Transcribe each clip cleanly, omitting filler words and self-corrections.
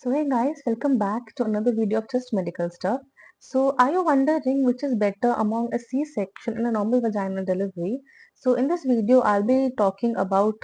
So hey guys, welcome back to another video of just medical stuff. So are you wondering which is better among a C-section and a normal vaginal delivery? So in this video, I'll be talking about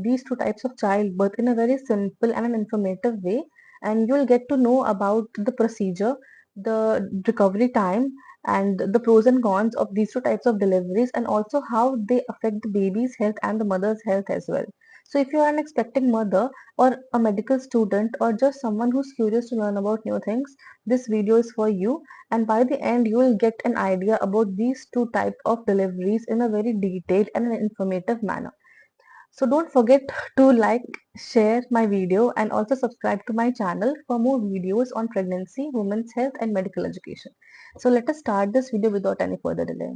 these two types of childbirth in a very simple and an informative way, and you'll get to know about the procedure, the recovery time, and the pros and cons of these two types of deliveries, and also how they affect the baby's health and the mother's health as well. So if you are an expecting mother, or a medical student, or just someone who's curious to learn about new things, this video is for you. And by the end, you will get an idea about these two types of deliveries in a very detailed and an informative manner. So don't forget to like, share my video, and also subscribe to my channel for more videos on pregnancy, women's health, and medical education. So let us start this video without any further delay.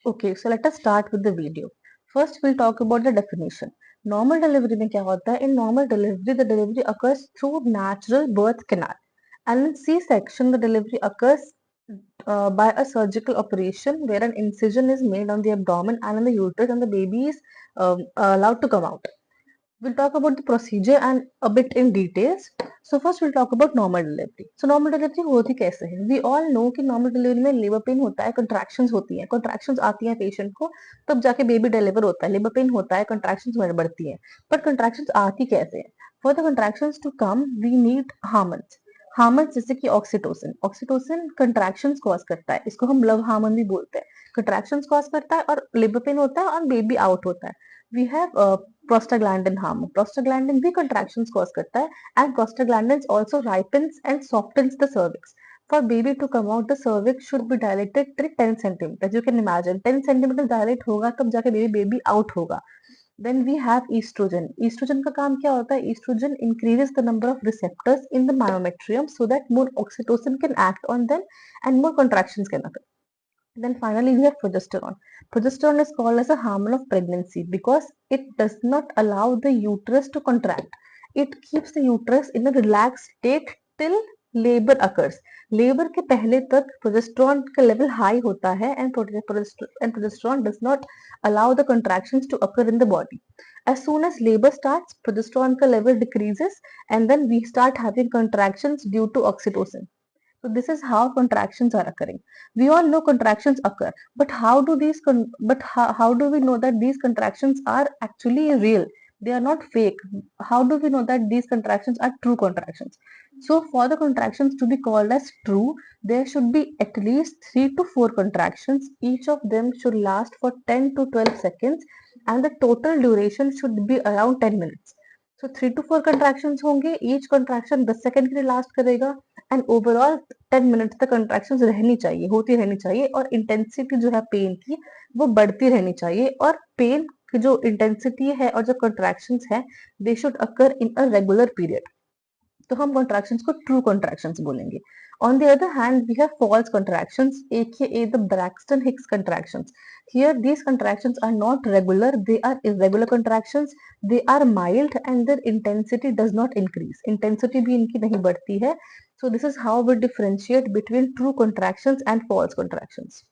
Okay, so let us start with the video. First, we'll talk about the definition. Normal delivery में क्या होता है? In normal delivery, the delivery occurs through natural birth canal, and in C-section, the delivery occurs by a surgical operation where an incision is made on the abdomen and in the uterus, and the baby is allowed to come out. We'll talk about the procedure and a bit in details. So first we'll talk about normal delivery. So normal delivery होती कैसे है? We all know कि normal delivery में labor pain होता है, contractions होती हैं, contractions आती हैं patient को, तब जाके baby deliver होता है, labor pain होता है, contractions बढ़ती हैं. But contractions आती कैसे हैं? For the contractions to come, we need hormones. Hormone जैसे कि ऑक्सीटोसिन ऑक्सीटोसिन कंट्रैक्शंस कॉज करता है, इसको हम लव हार्मोन भी बोलते हैं. कंट्रैक्शंस कॉज करता है और लेबर पेन होता है और बेबी आउट होता है. We have prostaglandin hormone. Prostaglandin भी contractions cause करता है, and prostaglandins also ripens and softens the cervix. For baby to come out, the cervix should be dilated till 10 centimeters. You can imagine 10 centimeters dilate होगा तब जाके baby out होगा. Then we have estrogen. Estrogen का काम क्या होता है? Estrogen increases the number of receptors in the myometrium so that more oxytocin can act on them and more contractions can occur. Then finally, we have progesterone. Progesterone is called as a hormone of pregnancy because it does not allow the uterus to contract. It keeps the uterus in a relaxed state till labor occurs. Labour के पहले तक progesterone का level high होता है, and progesterone does not allow the contractions to occur in the body. As soon as labor starts, progesterone का level decreases, and then we start having contractions due to oxytocin. So this is how contractions are occurring. We all know contractions occur, but how do we know that these contractions are actually real? They are not fake. How do we know that these contractions are true contractions? So for the contractions to be called as true, there should be at least 3 to 4 contractions. Each of them should last for 10 to 12 seconds, and the total duration should be around 10 minutes. So 3 to 4 contractions होंगे, each contraction 10 second के लिए last करेगा, and overall 10 minutes तक contractions रहनी चाहिए, होती रहनी चाहिए, और इंटेंसिटी जो है पेन की वो बढ़ती रहनी चाहिए, और पेन की जो इंटेंसिटी है और जो कंट्रैक्शंस है, they should occur in a regular period. तो हम कॉन्ट्रैक्शंस को ट्रू कॉन्ट्रैक्शंस बोलेंगे. On the other hand, we have false contractions, aka the Braxton Hicks contractions. Here, these contractions are not regular, they are irregular contractions, they are mild, and their intensity does not increase. Intensity भी इनकी नहीं बढ़ती है. So this is how we differentiate between true contractions and false contractions.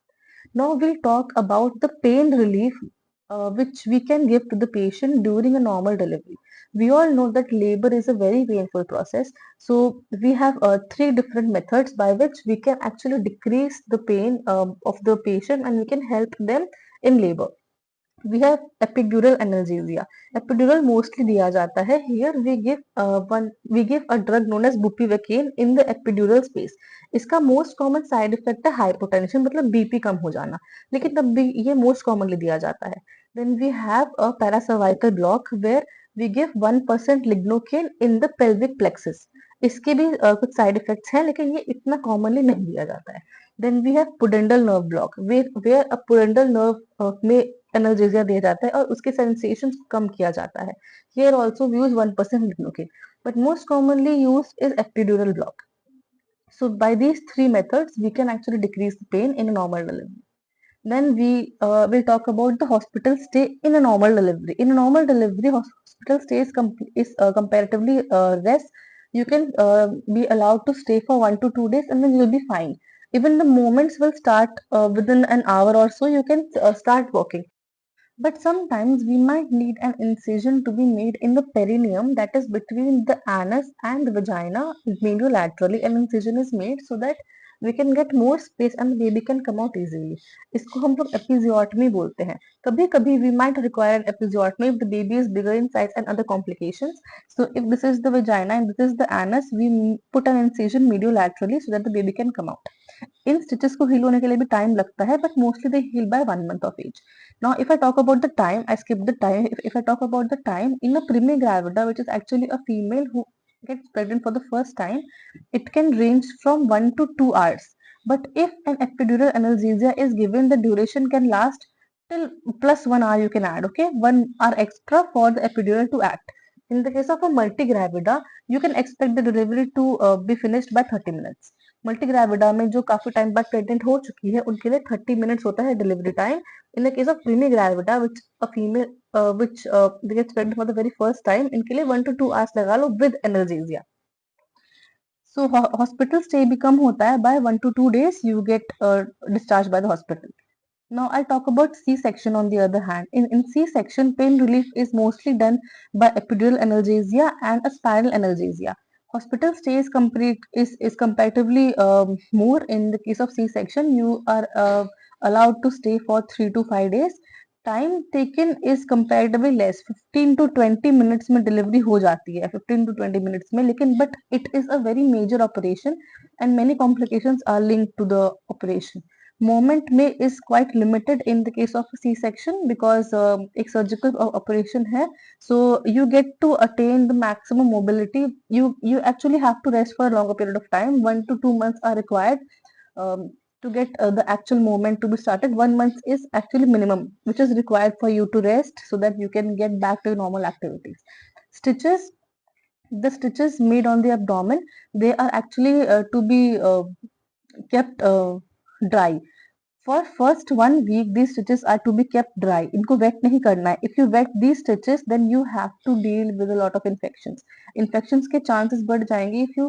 Now we'll talk about the pain relief which we can give to the patient during a normal delivery. We all know that labor is a very painful process. So we have three different methods by which we can actually decrease the pain of the patient, and we can help them in labor. We have epidural analgesia. Epidural mostly दिया जाता है. Here we give a drug known as bupivacaine in the epidural space. इसका most common side effect है hypotension, मतलब BP कम हो जाना, लेकिन तब भी ये most commonly दिया जाता है. Then we have a paracervical block where we give 1% lignocaine in the pelvic plexus. इसके भी कुछ साइड इफेक्ट्स हैं, लेकिन ये इतना कॉमनली नहीं दिया जाता है. Then we have pudendal nerve block where a pudendal nerve में एनाल्जेसिया दिया जाता है और उसके सेंसेशन को कम किया जाता है. Here also we use 1% lignocaine, but most commonly use is epidural block. So by these three methods, we can actually decrease the pain in a normal delivery. Then we will talk about the hospital stay in a normal delivery. In a normal delivery, hospital stay is comparatively less. You can be allowed to stay for 1 to 2 days, and then you'll be fine. Even the movements will start within an hour or so. You can start walking. But sometimes we might need an incision to be made in the perineum, that is between the anus and the vagina. Mediolaterally an incision is made so that we can get more space and the baby can come out easily. इसको हम लोग episiotomy बोलते हैं. कभी कभी we might require an episiotomy if the baby is bigger in size and other complications. So if this is the vagina and this is the anus, we put an incision mediolaterally so that the baby can come out. इन stitches को heal होने के लिए भी time लगता है, but mostly they heal by 1 month of age. Now if I talk about the time, I skip the time. If I talk about the time in a primigravida, which is actually a female who gets pregnant for the first time, it can range from 1 to 2 hours. But if an epidural analgesia is given, the duration can last till plus 1 hour. You can add, okay, 1 hour extra for the epidural to act. In the case of a multigravida, you can expect the delivery to be finished by 30 minutes. मल्टीग्राविडा में जो काफी time बाद pregnant हो चुकी है उनके लिए 30 minutes होता है delivery time. In the case of primigravida which a female which gets pregnant for the very first time, इनके लिए 1 to 2 hours लगा लो with analgesia. So hospital stay भी कम होता है. By 1 to 2 days you get discharged by the hospital. Now I'll talk about C-section on the other hand. In C-section, pain relief is mostly done by epidural analgesia and a spinal analgesia. Hospital stay is comparatively more. In the case of C-section, you are allowed to stay for 3 to 5 days. Time taken is comparatively less. 15 to 20 minutes में delivery हो जाती है. 15 to 20 minutes में, लेकिन but it is a very major operation and many complications are linked to the operation. Moment में is quite limited in the case of C-section because एक surgical operation है, so you get to attain the maximum mobility. You actually have to rest for a longer period of time. 1 to 2 months are required to get the actual movement to be started. 1 month is actually minimum which is required for you to rest so that you can get back to your normal activities. Stitches, the stitches made on the abdomen, they are actually to be kept dry. For first 1 week, these stitches are to be kept dry. इनको wet नहीं करना है. If you wet these stitches, then you have to deal with a lot of infections. Infections के chances बढ़ जाएंगे if you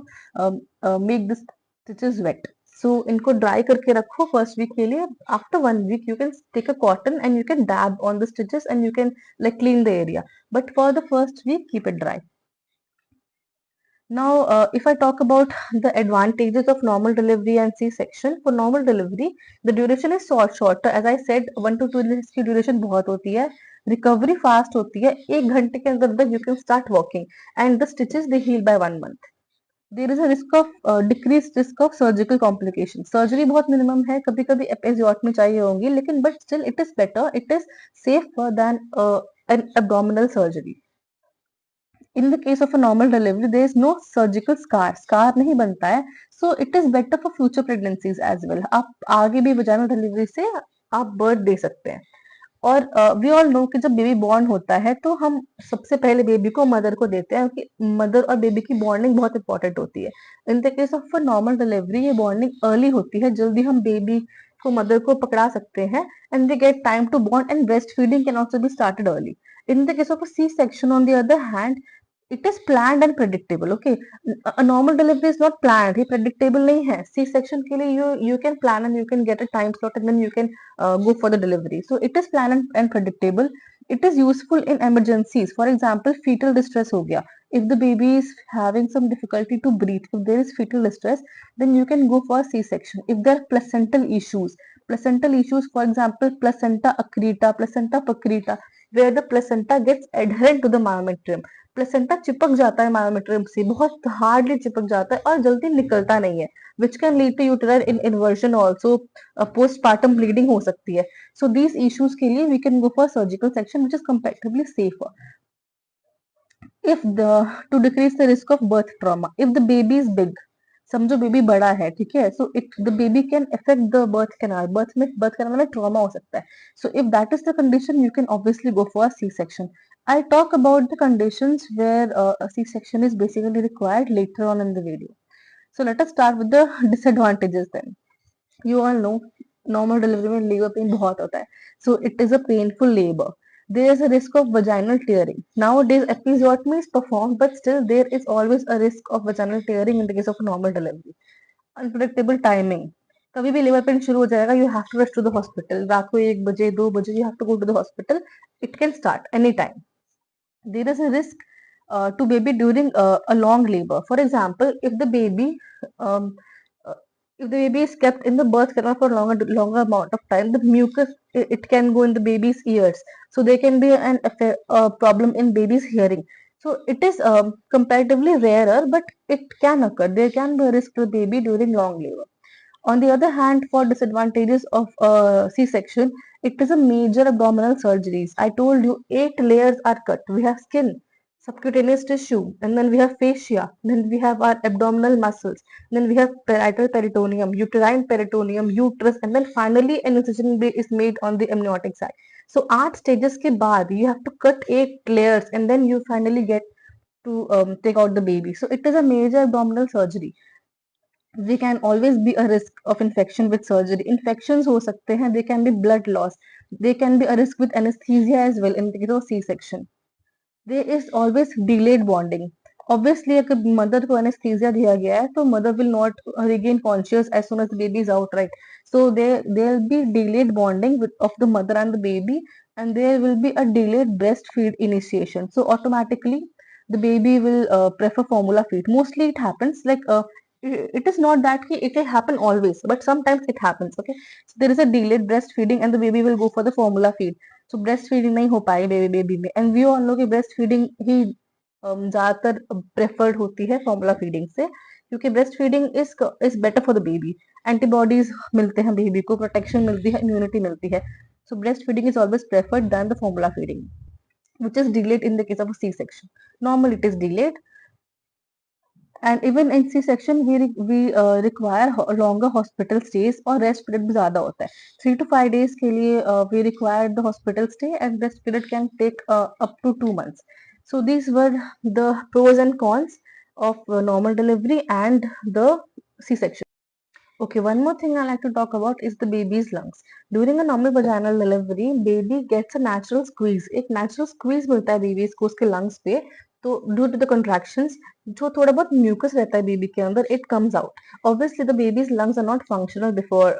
make the stitches wet. So इनको dry करके रखो first week के लिए. After 1 week, you can take a cotton and you can dab on the stitches and you can like clean the area. But for the first week, keep it dry. Now, if I talk about the advantages of normal delivery and C-section, for normal delivery, the duration is shorter. As I said, 1 to 2 days की duration बहुत होती है. Recovery fast होती है. 1 घंटे के अंदर you can start walking, and the stitches they heal by 1 month. There is a risk of decreased risk of surgical complications. Surgery बहुत minimum है. कभी कभी episiotomy चाहिए होंगी, लेकिन but still it is better. It is safer than an abdominal surgery. In the case of a normal delivery, there is no surgical scar नहीं बनता है. So it is better for future pregnancies as well. आप आगे भी vaginal delivery से आप birth दे सकते हैं. और वी ऑल नो कि जब बेबी बॉर्न होता है तो हम सबसे पहले बेबी को मदर को देते हैं, क्योंकि मदर और बेबी की बॉन्डिंग बहुत इंपॉर्टेंट होती है. इन the case of normal delivery ये बॉन्डिंग अर्ली होती है. जल्दी हम बेबी को मदर को पकड़ा सकते हैं and they get time to bond and breast feeding can also be started early. In the case of a C-section, on the other hand, it is planned and predictable. Okay, a normal delivery is not planned. ये predictable नहीं है. C-section के लिए you can plan and you can get a time slot and then you can go for the delivery. So it is planned and predictable. It is useful in emergencies. For example, fetal distress हो गया. If the baby is having some difficulty to breathe, if there is fetal distress, then you can go for C-section. If there are placental issues, for example, placenta accreta, placenta pacreta, where the placenta gets adherent to the myometrium. Placenta चिपक जाता है myometrium से, बहुत hardly चिपक जाता है और जल्दी निकलता नहीं है, which can lead to uterine inversion also. Postpartum bleeding हो सकती है. सो दीज इश्यूज के लिए we can go for surgical section which is comparatively safer. If the to decrease the risk of birth trauma, if the baby is big, समझो baby बड़ा है, ठीक है, so it the baby can affect the birth canal. Birth canal में trauma हो सकता है. So if that is the condition, you can obviously go for a C-section. I'll talk about the conditions where a C-section is basically required later on in the video. So let us start with the disadvantages then. You all know normal delivery में labor pain बहुत होता है. So it is a painful labor. There is a risk of vaginal tearing. Nowadays episiotomy is performed, but still there is always a risk of vaginal tearing in the case of normal delivery. Unpredictable timing. कभी भी labour pain शुरू हो जाएगा, you have to rush to the hospital, रात को 1 बजे 2 बजे you have to go to the hospital, it can start any time. There is a risk to baby during a long labor. For example, um, if the baby is kept in the birth canal for longer amount of time, the mucus, it can go in the baby's ears, so there can be a problem in baby's hearing. So it is comparatively rarer, but it can occur. There can be a risk to the baby during long labor. On the other hand, for disadvantages of C-section, it is a major abdominal surgeries. I told you 8 layers are cut. We have skin, subcutaneous tissue, and then we have fascia, then we have our abdominal muscles, then we have parietal peritoneum, uterine peritoneum, uterus, and then finally an incision is made on the amniotic sac. So 8 stages के बाद you have to cut 8 layers, and then you finally get to take out the baby. So it is a major abdominal surgery. We can always be a risk of infection with surgery. Infections हो सकते हैं, they can be blood loss, they can be a risk with anesthesia as well in the case of C-section. There is always delayed bonding. Obviously अगर mother को anesthesia दिया गया है तो mother will not regain conscious as soon as the baby is out, right? So there will be delayed bonding of the mother and the baby, and there will be a delayed breastfeed initiation. So automatically the baby will prefer formula feed. Mostly it happens like it is not that it will happen always, but sometimes it happens. Okay, so there is a delayed breastfeeding and the baby will go for the formula feed. So breastfeeding नहीं हो पाई baby में, and we all know कि breast feeding ही ज्यादातर preferred होती है formula feeding से, क्योंकि breast feeding is better for the baby. Antibodies मिलते हैं बेबी को, प्रोटेक्शन मिलती है, इम्यूनिटी मिलती है. So breastfeeding is always preferred than the formula feeding, which is delayed in the case of a C-section. Normally it is delayed, and even in C-section we require longer hospital stays और rest period भी ज्यादा होता है. 3 to 5 days के लिए we require the hospital stay, and rest period can take up to 2 months. So these were the pros and cons of normal delivery and the C-section. Okay, one more thing I like to talk about is the baby's lungs. During a normal vaginal delivery, baby gets a natural squeeze. एक natural squeeze मिलता है babies को उसके lungs पे. तो due to the contractions, जो थोड़ा बहुत mucus रहता है baby के अंदर, it comes out. Obviously, the baby's lungs are not functional before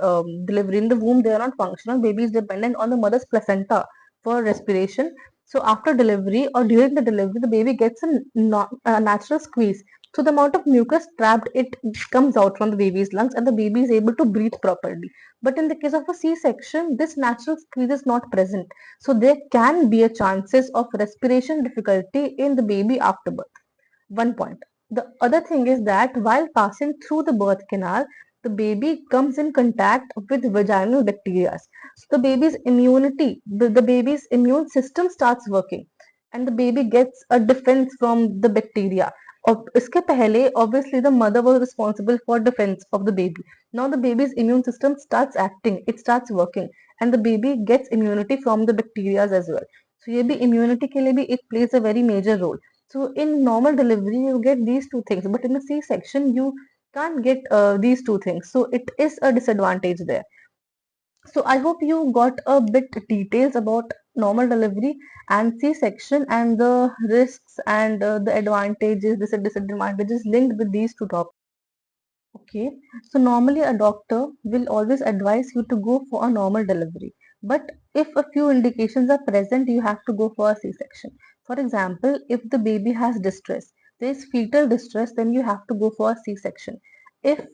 delivery. In the womb, they are not functional. Baby is dependent on the mother's placenta for respiration. So after delivery or during the delivery, the baby gets a natural squeeze. So the amount of mucus trapped, it comes out from the baby's lungs, and the baby is able to breathe properly. But in the case of a C-section, this natural squeeze is not present. So there can be a chances of respiration difficulty in the baby after birth. One point. The other thing is that while passing through the birth canal, the baby comes in contact with vaginal bacteria. So the baby's immunity, the baby's immune system starts working, and the baby gets a defense from the bacteria. और इसके पहले obviously the mother was responsible for defense of the baby. Now the baby's immune system starts acting, it starts working, and the baby gets immunity from the bacteria as well. So ये भी immunity के लिए भी it plays a very major role. So in normal delivery, you get these two things, but in a C-section, you can't get these two things. So it is a disadvantage there. So I hope you got a bit details about normal delivery and C-section and the risks and the advantages, disadvantages linked with these two topics. Okay, so normally a doctor will always advise you to go for a normal delivery. But if a few indications are present, you have to go for a C-section. For example, if the baby has distress, there is fetal distress, then you have to go for a C-section. If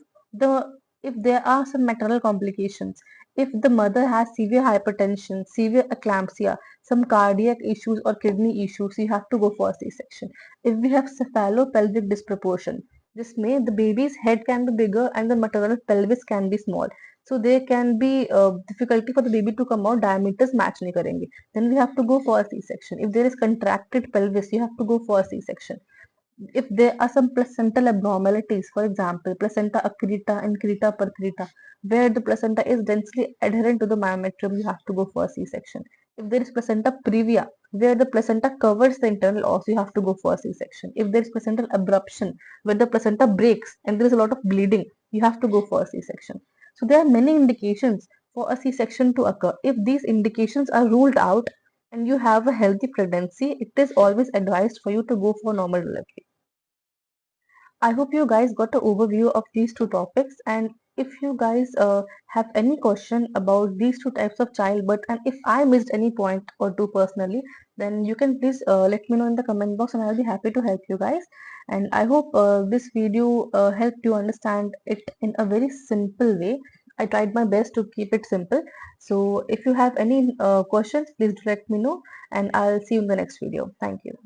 if there are some maternal complications, if the mother has severe hypertension, severe eclampsia, some cardiac issues or kidney issues, you have to go for a C-section. If we have cephalopelvic disproportion, this may the baby's head can be bigger and the maternal pelvis can be small. So there can be difficulty for the baby to come out, diameters match नहीं करेंगे. Then we have to go for a C-section. If there is contracted pelvis, you have to go for a C-section. If there are some placental abnormalities, for example, placenta accreta and creta percreta, where the placenta is densely adherent to the myometrium, you have to go for a C-section. If there is placenta previa, where the placenta covers the internal os, you have to go for a C-section. If there is placental abruption, where the placenta breaks and there is a lot of bleeding, you have to go for a C-section. So there are many indications for a C-section to occur. If these indications are ruled out and you have a healthy pregnancy, it is always advised for you to go for normal delivery. I hope you guys got an overview of these two topics, and if you guys have any question about these two types of childbirth, and if I missed any point or two personally, then you can please let me know in the comment box, and I'll be happy to help you guys. And I hope this video helped you understand it in a very simple way. I tried my best to keep it simple. So if you have any questions, please let me know, and I'll see you in the next video. Thank you.